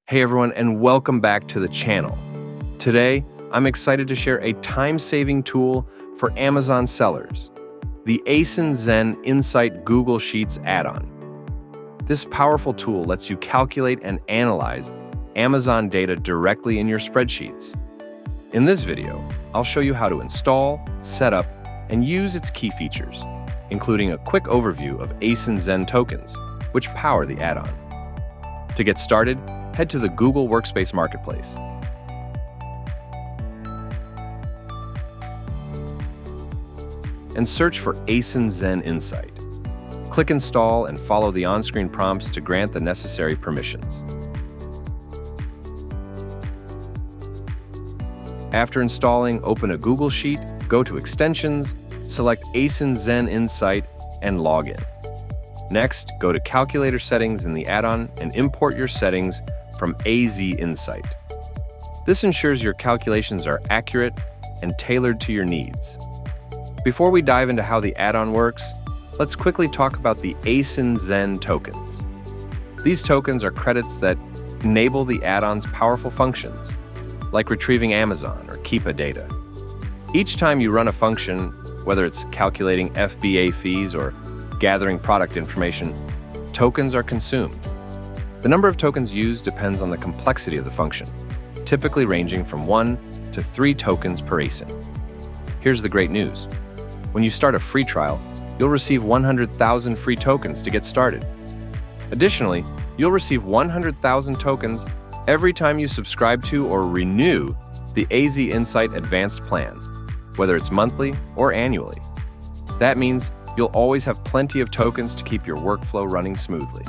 Hey everyone, and welcome back to the channel. Today, I'm excited to share a time-saving tool for Amazon sellers, the Asinzen Insight Google Sheets add-on. This powerful tool lets you calculate and analyze Amazon data directly in your spreadsheets. In this video, I'll show you how to install, set up, and use its key features, including a quick overview of Asinzen tokens, which power the add-on. To get started, head to the Google Workspace Marketplace. And search for Asinzen Insight. Click Install and follow the on-screen prompts to grant the necessary permissions. After installing, open a Google Sheet, go to Extensions, select Asinzen Insight, and log in. Next, go to Calculator Settings in the add-on and import your settings from AZ Insight. This ensures your calculations are accurate and tailored to your needs. Before we dive into how the add-on works, let's quickly talk about the Asinzen tokens. These tokens are credits that enable the add-on's powerful functions, like retrieving Amazon or Keepa data. Each time you run a function, whether it's calculating FBA fees or gathering product information, tokens are consumed. The number of tokens used depends on the complexity of the function, typically ranging from 1 to 3 tokens per ASIN. Here's the great news. When you start a free trial, you'll receive 100,000 free tokens to get started. Additionally, you'll receive 100,000 tokens every time you subscribe to or renew the AZ Insight Advanced plan, whether it's monthly or annually. That means you'll always have plenty of tokens to keep your workflow running smoothly.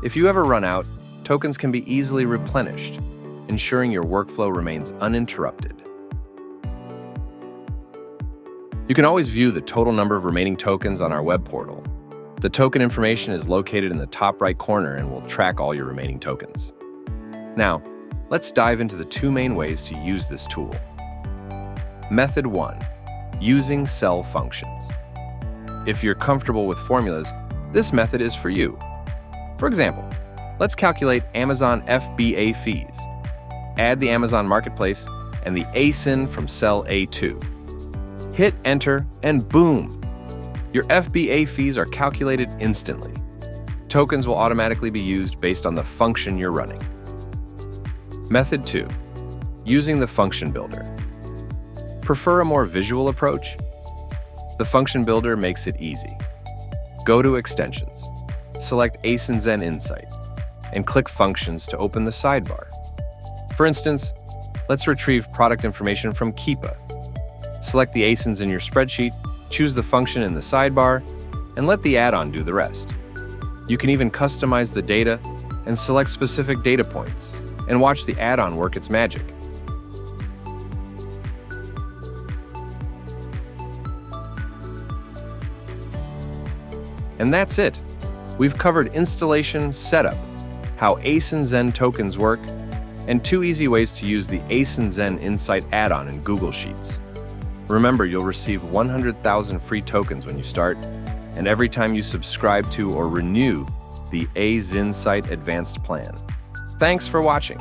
If you ever run out, tokens can be easily replenished, ensuring your workflow remains uninterrupted. You can always view the total number of remaining tokens on our web portal. The token information is located in the top right corner and will track all your remaining tokens. Now, let's dive into the 2 main ways to use this tool. Method 1. Using cell functions. If you're comfortable with formulas, this method is for you. For example, let's calculate Amazon FBA fees. Add the Amazon Marketplace and the ASIN from cell A2. Hit Enter, and boom! Your FBA fees are calculated instantly. Tokens will automatically be used based on the function you're running. Method 2. Using the function builder. Prefer a more visual approach? The function builder makes it easy. Go to Extensions. Select Asinzen Insight, and click Functions to open the sidebar. For instance, let's retrieve product information from Keepa. Select the ASINs in your spreadsheet, choose the function in the sidebar, and let the add-on do the rest. You can even customize the data and select specific data points, and watch the add-on work its magic. And that's it. We've covered installation, setup, how Asinzen tokens work, and 2 easy ways to use the Asinzen Insight add-on in Google Sheets. Remember, you'll receive 100,000 free tokens when you start, and every time you subscribe to or renew the AZ Insight Advanced plan. Thanks for watching.